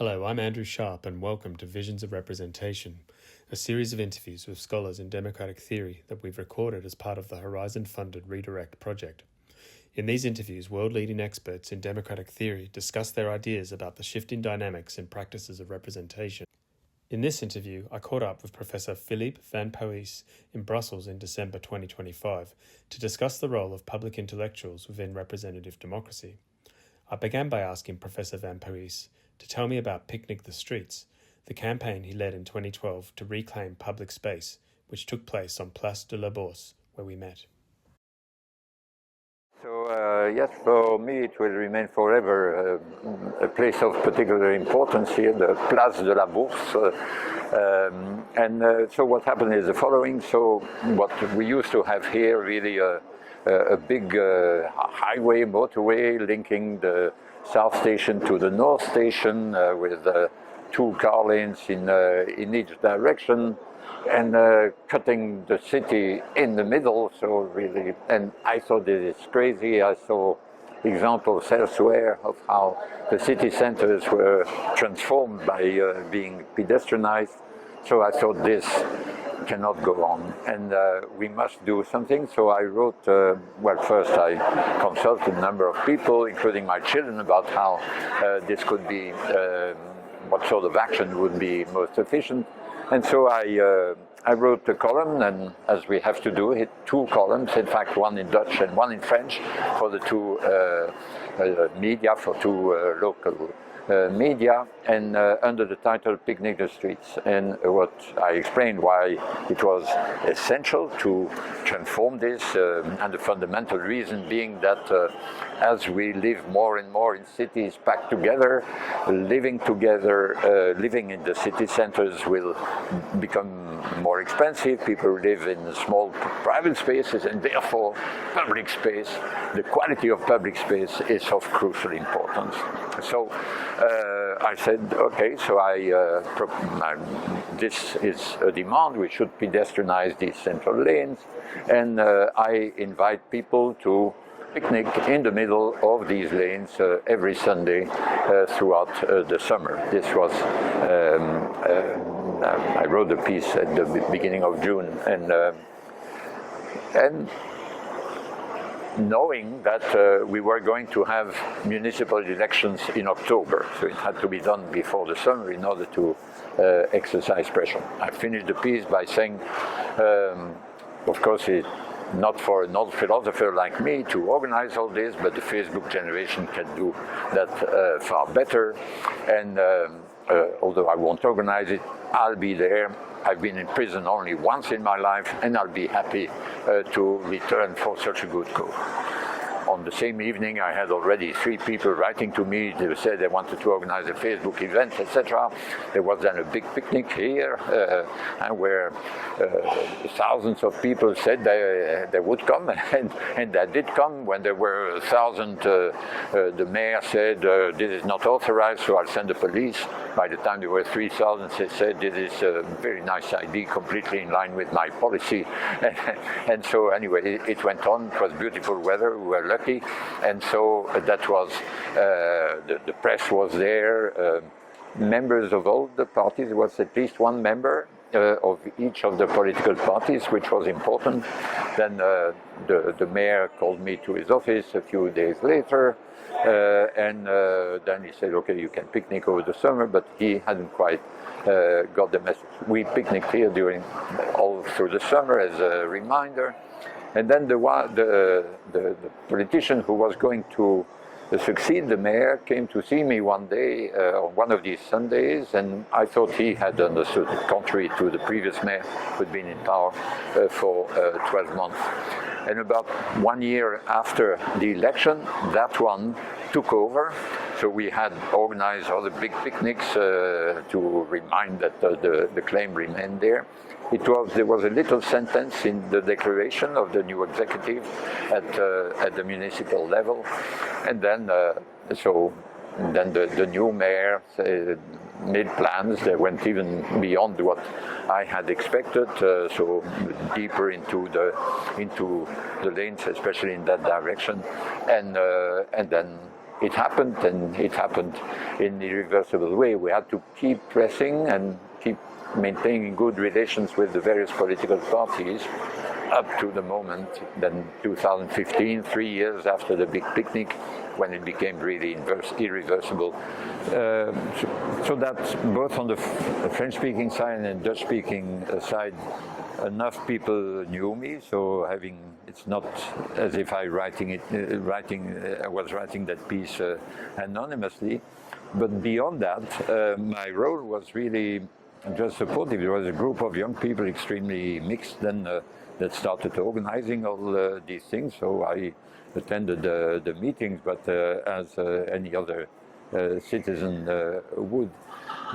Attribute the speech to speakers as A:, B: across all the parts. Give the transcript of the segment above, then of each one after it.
A: Hello, I'm Andrew Schaap and welcome to Visions of Representation, a series of interviews with scholars in democratic theory that we've recorded as part of the Horizon-funded Redirect project. In these interviews, world-leading experts in democratic theory discuss their ideas about the shifting dynamics and practices of representation. In this interview, I caught up with Professor Philippe van Parijs in Brussels in December 2025 to discuss the role of public intellectuals within representative democracy. I began by asking Professor van Parijs to tell me about Picnic the Streets, the campaign he led in 2012 to reclaim public space, which took place on Place de la Bourse, where we met.
B: So yes, for me it will remain forever a place of particular importance here, the Place de la Bourse. So what happened is the following. So what we used to have here, really a big highway, motorway linking the South Station to the North Station with two car lanes in each direction, and cutting the city in the middle. So really, and I thought this is crazy. I saw examples elsewhere of how the city centers were transformed by being pedestrianized. So I thought this cannot go on, and we must do something. So I wrote, well, first I consulted a number of people, including my children, about how this could be, what sort of action would be most efficient. And so I wrote a column, and as we have to do, hit two columns, in fact one in Dutch and one in French, for the two media, for two local media, and under the title Picnic the Streets. And what I explained why it was essential to transform this, and the fundamental reason being that as we live more and more in cities packed together, living in the city centers will become more expensive. People live in small private spaces, and therefore public space, the quality of public space is of crucial importance. So I said, okay, so this is a demand. We should pedestrianize these central lanes, and I invite people to picnic in the middle of these lanes every Sunday throughout the summer. This was, I wrote the piece at the beginning of June, and knowing that we were going to have municipal elections in October, so it had to be done before the summer in order to exercise pressure. I finished the piece by saying, of course, it's not for an old philosopher like me to organize all this, but the Facebook generation can do that far better. And although I won't organize it, I'll be there. I've been in prison only once in my life, and I'll be happy to return for such a good cause. On the same evening, I had already 3 people writing to me. They said they wanted to organize a Facebook event, etc. There was then a big picnic here, and where thousands of people said they would come, and they did come. When there were 1,000, the mayor said, this is not authorized, so I'll send the police. By the time there were 3,000, they said, this is a very nice idea, completely in line with my policy. And so anyway, it went on. It was beautiful weather. We were lucky. And so that was, the press was there, members of all the parties. There was at least one member of each of the political parties, which was important. Then the mayor called me to his office a few days later, and then he said, okay, you can picnic over the summer, but he hadn't quite got the message. We picnicked here all through the summer as a reminder. And then the politician who was going to succeed the mayor came to see me one day on one of these Sundays, and I thought he had understood, contrary to the previous mayor who had been in power for 12 months. And about 1 year after the election, that one took over. So we had organized other big picnics to remind that the claim remained there. There was a little sentence in the declaration of the new executive at the municipal level, and then the new mayor made plans that went even beyond what I had expected, so deeper into the lanes, especially in that direction, and then it happened, and it happened in an irreversible way. We had to keep pressing and keep maintaining good relations with the various political parties up to the moment, then 2015, 3 years after the big picnic, when it became really irreversible. So that's both on the French-speaking side and Dutch-speaking side. Enough people knew me, so it's not as if I was writing that piece anonymously. But beyond that, my role was really just supportive. There was a group of young people, extremely mixed, then that started organizing all these things. So I attended the meetings, but as any other citizen would.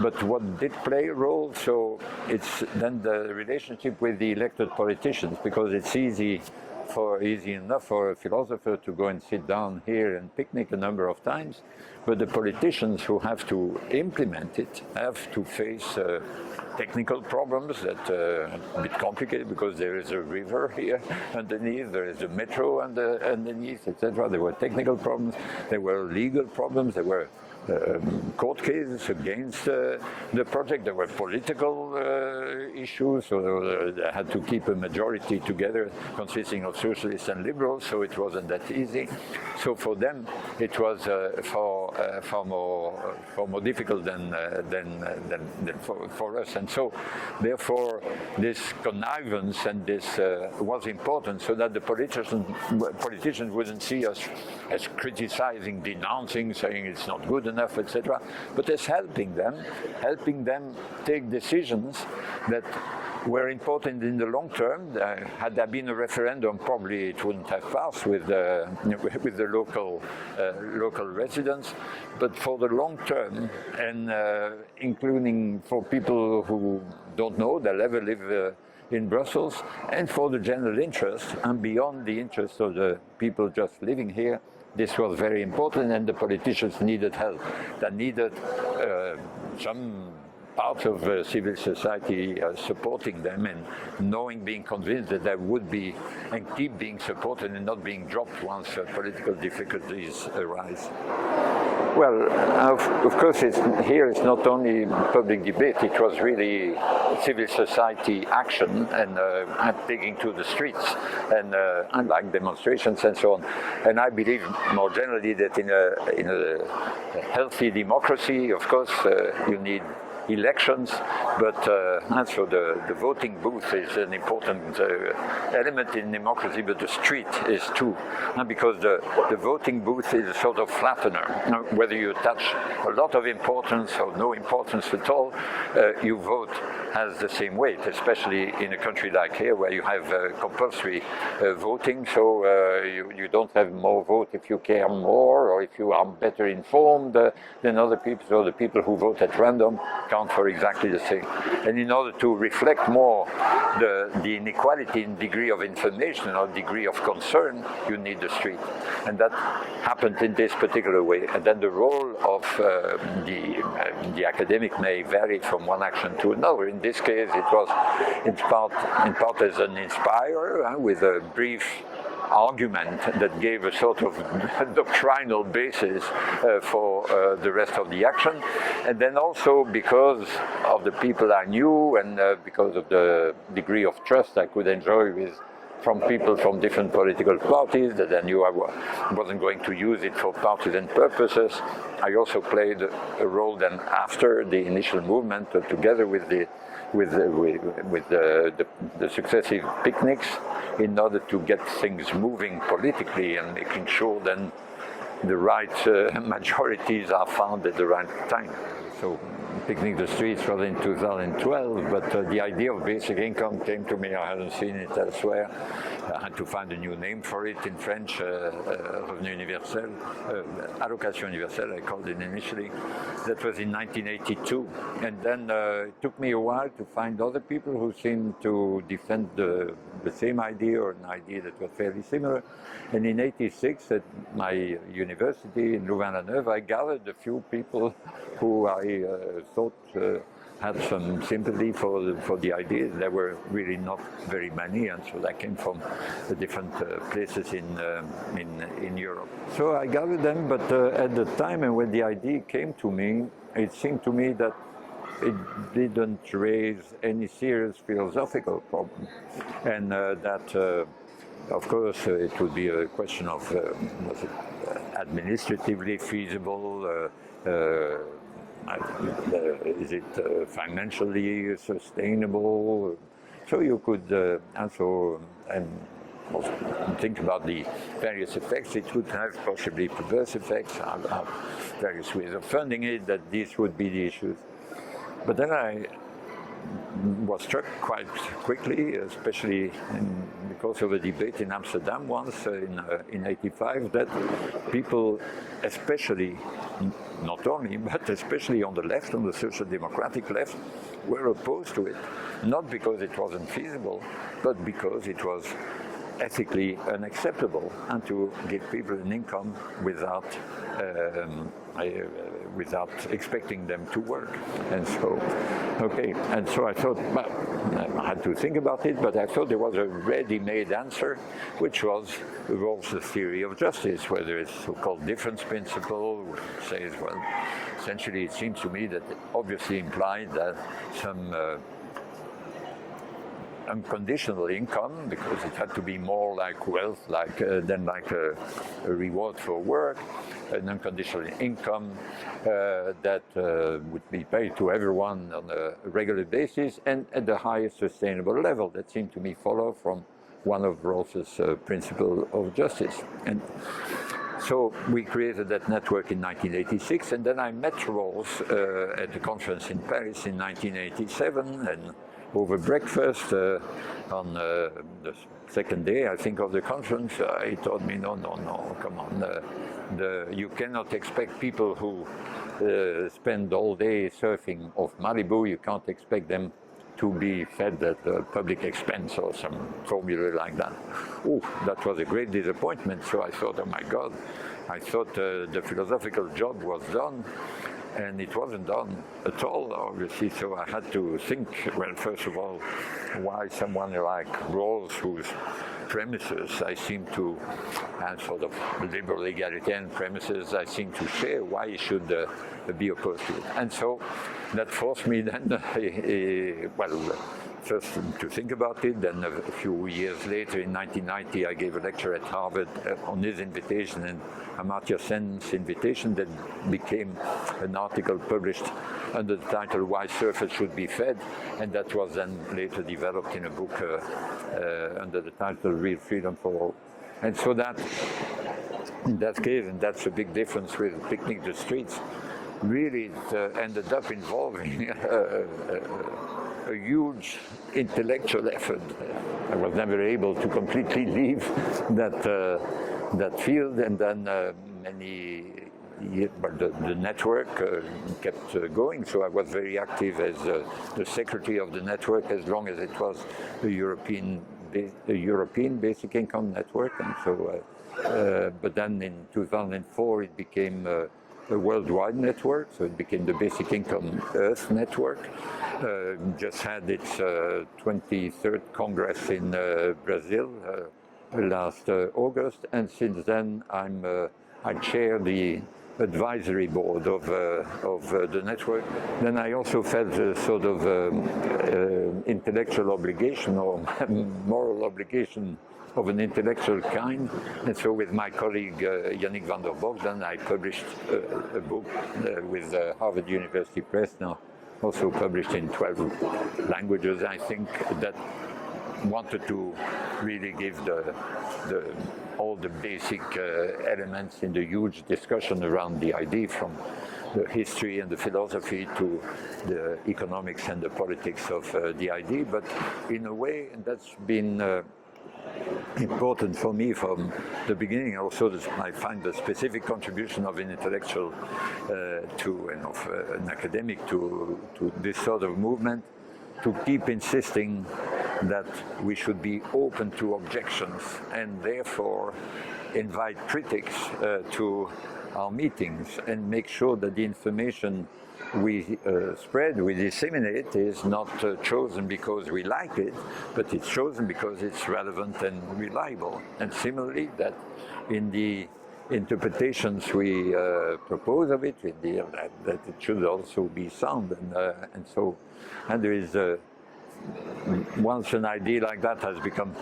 B: But what did play a role, so it's then the relationship with the elected politicians, because it's easy enough for a philosopher to go and sit down here and picnic a number of times, but the politicians who have to implement it have to face technical problems that are a bit complicated, because there is a river here underneath, there is a metro underneath, etc. There were technical problems, there were legal problems, there were court cases against the project. There were political issues, so they had to keep a majority together consisting of socialists and liberals, so it wasn't that easy. So for them it was far more difficult than for us, and so therefore this connivance and this was important, so that the politicians wouldn't see us as criticizing, denouncing, saying it's not good enough, etc., but as helping them take decisions that were important in the long term. Had there been a referendum, probably it wouldn't have passed with the local residents. But for the long term, and including for people who don't know, they'll ever live in Brussels, and for the general interest, and beyond the interest of the people just living here, this was very important, and the politicians needed help. They needed some part of civil society supporting them, and being convinced that they would be and keep being supported and not being dropped once political difficulties arise. Well, of course, it's not only public debate, it was really civil society action and taking to the streets and like demonstrations and so on. And I believe more generally that in a healthy democracy, of course, you need elections, but so the voting booth is an important element in democracy, but the street is too, because the voting booth is a sort of flattener. Whether you attach a lot of importance or no importance at all, your vote has the same weight, especially in a country like here where you have compulsory voting, so you don't have more vote if you care more or if you are better informed than other people, so the people who vote at random count for exactly the same. And in order to reflect more the inequality in degree of information or degree of concern, you need the street. And that happened in this particular way. And then the role of the academic may vary from one action to another. In this case, it was in part as an inspirer with a brief argument that gave a sort of doctrinal basis for the rest of the action, and then also because of the people I knew and because of the degree of trust I could enjoy from people from different political parties, that I knew I wasn't going to use it for partisan purposes. I also played a role then after the initial movement, together with the successive picnics, in order to get things moving politically and making sure then the right majorities are found at the right time. So Picnic the Streets was in 2012, but the idea of basic income came to me. I hadn't seen it elsewhere. I had to find a new name for it in French, Revenu Universel, Allocation Universelle, I called it initially. That was in 1982. And then it took me a while to find other people who seemed to defend the same idea or an idea that was fairly similar. And in 86, at my university in Louvain-la-Neuve, I gathered a few people who I thought had some sympathy for the idea. There were really not very many, and so that came from the different places in Europe. So I gathered them, but at the time and when the idea came to me, it seemed to me that it didn't raise any serious philosophical problem, and that of course it would be a question of was it administratively feasible, is it financially sustainable? So you could also think about the various effects it would have, possibly perverse effects, various ways of funding it, that these would be the issues. But then I was struck quite quickly, especially because of a debate in Amsterdam once in '85, that people, especially, not only, but especially on the left, on the social democratic left, were opposed to it. Not because it wasn't feasible, but because it was ethically unacceptable, and to give people an income without expecting them to work. And so, and so I thought, well, I had to think about it, but I thought there was a ready-made answer, which was Rawls's theory of justice, whether it's so-called difference principle, which says, well, essentially it seems to me that it obviously implied that some unconditional income, because it had to be more like wealth, than like a reward for work, an unconditional income that would be paid to everyone on a regular basis and at the highest sustainable level. That seemed to me follow from one of Rawls's principles of justice. And so we created that network in 1986, and then I met Rawls at the conference in Paris in 1987, and over breakfast on the second day, I think, of the conference, he told me, no, come on, you cannot expect people who spend all day surfing off Malibu, you can't expect them to be fed at public expense or some formula like that. Oh, that was a great disappointment. So I thought, oh my God, I thought the philosophical job was done. And it wasn't done at all, obviously, so I had to think, well, first of all, why someone like Rawls, whose premises I seem to, and sort of liberal egalitarian premises I seem to share, why he should be opposed to it. And so that forced me then, first to think about it, then a few years later, in 1990, I gave a lecture at Harvard on his invitation and Amartya Sen's invitation that became an article published under the title Why Surfers Should Be Fed, and that was then later developed in a book under the title Real Freedom for All. And so that, in that case, and that's a big difference with Picnic the Streets, really it ended up involving a huge intellectual effort. I was never able to completely leave that field, and then but the network kept going, so I was very active as the secretary of the network as long as it was a European basic income network, and so but then in 2004 it became a worldwide network, so it became the Basic Income Earth Network. Just had its 23rd Congress in Brazil last August, and since then I chair the advisory board of the network. Then I also felt a sort of intellectual obligation or moral obligation of an intellectual kind, and so with my colleague Yannick van der Bogdan, I published a book with Harvard University Press, now also published in 12 languages, I think, that wanted to really give all the basic elements in the huge discussion around the idea, from the history and the philosophy to the economics and the politics of the idea. But in a way, and that's been important for me from the beginning. Also, I find the specific contribution of an intellectual and of an academic to this sort of movement, to keep insisting that we should be open to objections and therefore invite critics to our meetings and make sure that the information we spread, we disseminate, is not chosen because we like it, but it's chosen because it's relevant and reliable. And similarly, that in the interpretations we propose of it, that it should also be sound. And there is once an idea like that has become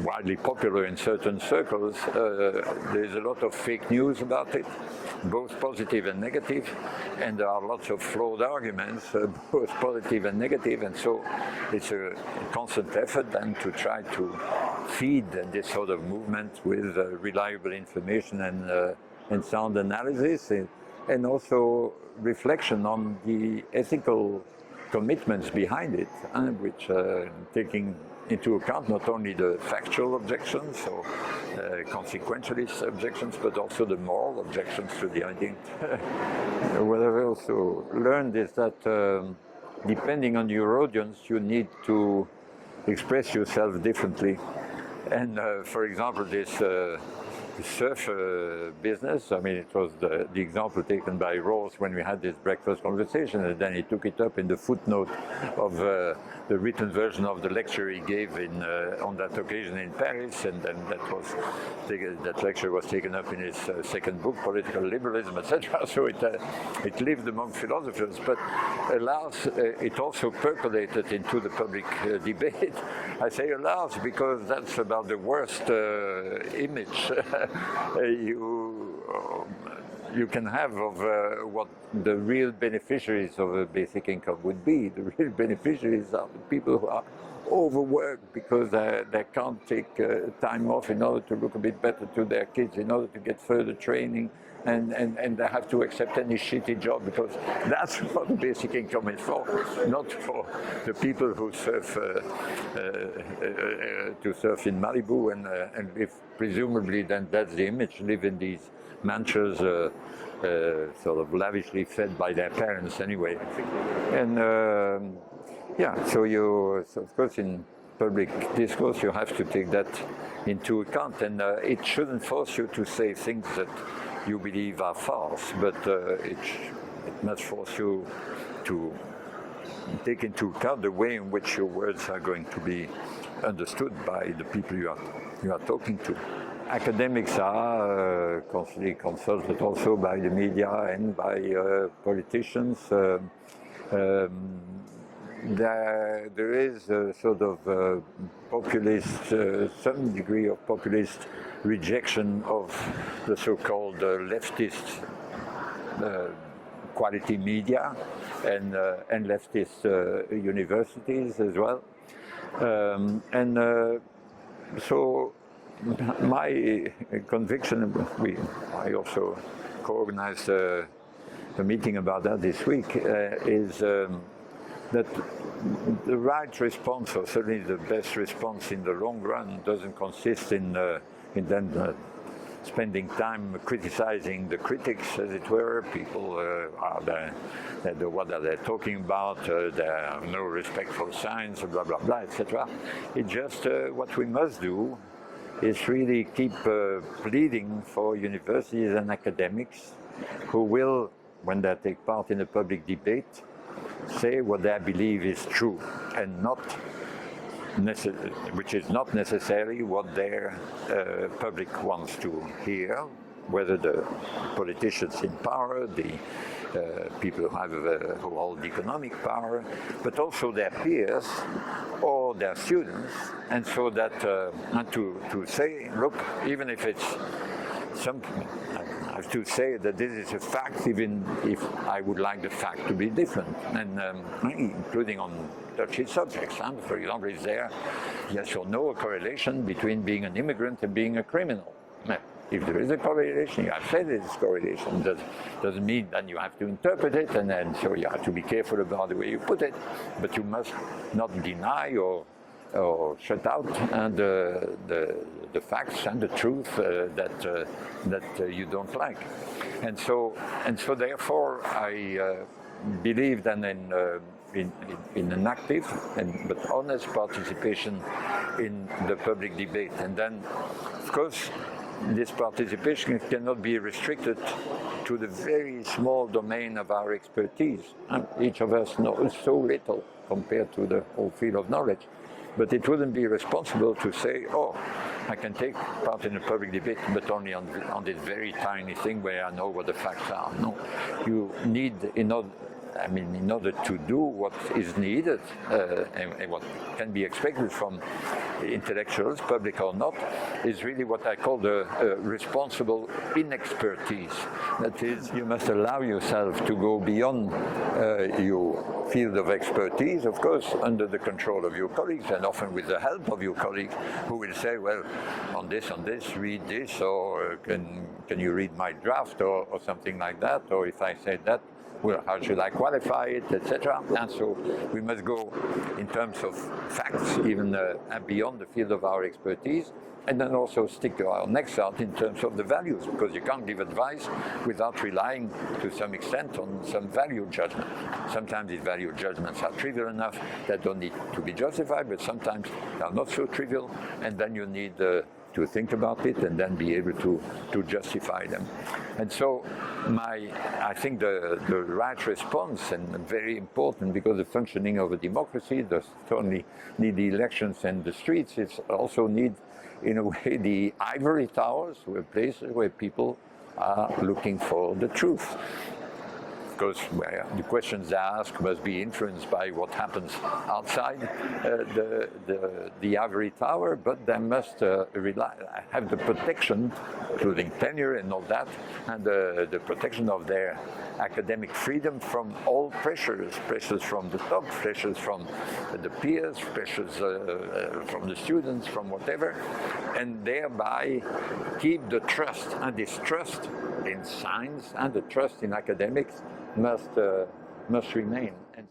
B: widely popular in certain circles, there is a lot of fake news about it, both positive and negative, and there are lots of flawed arguments, both positive and negative, and so it's a constant effort then to try to feed this sort of movement with reliable information and sound analysis, and also reflection on the ethical commitments behind it, which taking into account not only the factual objections or consequentialist objections, but also the moral objections to the idea. What I've also learned is that depending on your audience, you need to express yourself differently. And for example, this surf business, I mean, it was the example taken by Ross when we had this breakfast conversation, and then he took it up in the footnote of the written version of the lecture he gave on that occasion in Paris, and then that lecture was taken up in his second book, Political Liberalism, etc. So it lived among philosophers, but alas, it also percolated into the public debate. I say alas because that's about the worst image you can have of what the real beneficiaries of a basic income would be. The real beneficiaries are the people who are overworked because they can't take time off in order to look a bit better to their kids, in order to get further training, and they have to accept any shitty job because that's what the basic income is for, not for the people who surf to surf in Malibu and live, presumably then that's the image, live in these mansions sort of lavishly fed by their parents anyway. And so of course in public discourse you have to take that into account, and it shouldn't force you to say things that you believe are false, but it must force you to take into account the way in which your words are going to be understood by the people you are talking to. Academics are constantly consulted also by the media and by politicians. There is a sort of populist, some degree of populist rejection of the so-called leftist quality media and leftist universities as well. So my conviction, I also co-organized a meeting about that this week, is that the right response, or certainly the best response in the long run, doesn't consist in then spending time criticizing the critics, as it were. People what are they talking about? They have no respect for science, blah blah blah, etc. It's just what we must do is really keep pleading for universities and academics who will, when they take part in a public debate, say what they believe is true, and not which is not necessarily what their public wants to hear, whether the politicians in power, the people who hold economic power, but also their peers or their students, and so that and to say, look, even if it's I have to say that this is a fact, even if I would like the fact to be different, and including on touchy subjects. For example, is there, yes or no, a correlation between being an immigrant and being a criminal? If there is a correlation, you have said there's a correlation. Doesn't mean that you have to interpret it, and then so you have to be careful about the way you put it, but you must not deny or shut out the facts and the truth that you don't like, and so therefore I believe then in an active but honest participation in the public debate, and then of course this participation cannot be restricted to the very small domain of our expertise. And each of us knows so little compared to the whole field of knowledge. But it wouldn't be responsible to say, oh, I can take part in a public debate, but only on this very tiny thing where I know what the facts are. No, you need, in order to do what is needed and what can be expected from intellectuals, public or not, is really what I call the responsible inexpertise. That is, you must allow yourself to go beyond your field of expertise, of course, under the control of your colleagues, and often with the help of your colleagues, who will say, well, on this, read this, or can you read my draft, or something like that, or if I say that, well, how should I qualify it, etc. And so we must go in terms of facts, even beyond the field of our expertise, and then also stick to our necks out in terms of the values, because you can't give advice without relying to some extent on some value judgment. Sometimes these value judgments are trivial enough that don't need to be justified, but sometimes they are not so trivial, and then you need to think about it and then be able to justify them. And so I think the right response, and very important, because the functioning of a democracy does not only need the elections and the streets, it also need, in a way, the ivory towers, where places where people are looking for the truth. Of course, the questions they ask must be influenced by what happens outside the ivory tower, but they must have the protection, including tenure and all that, and the protection of their academic freedom from all pressures from the top, pressures from the peers, pressures from the students, from whatever, and thereby keep the trust, and this trust in science and the trust in academics must remain. And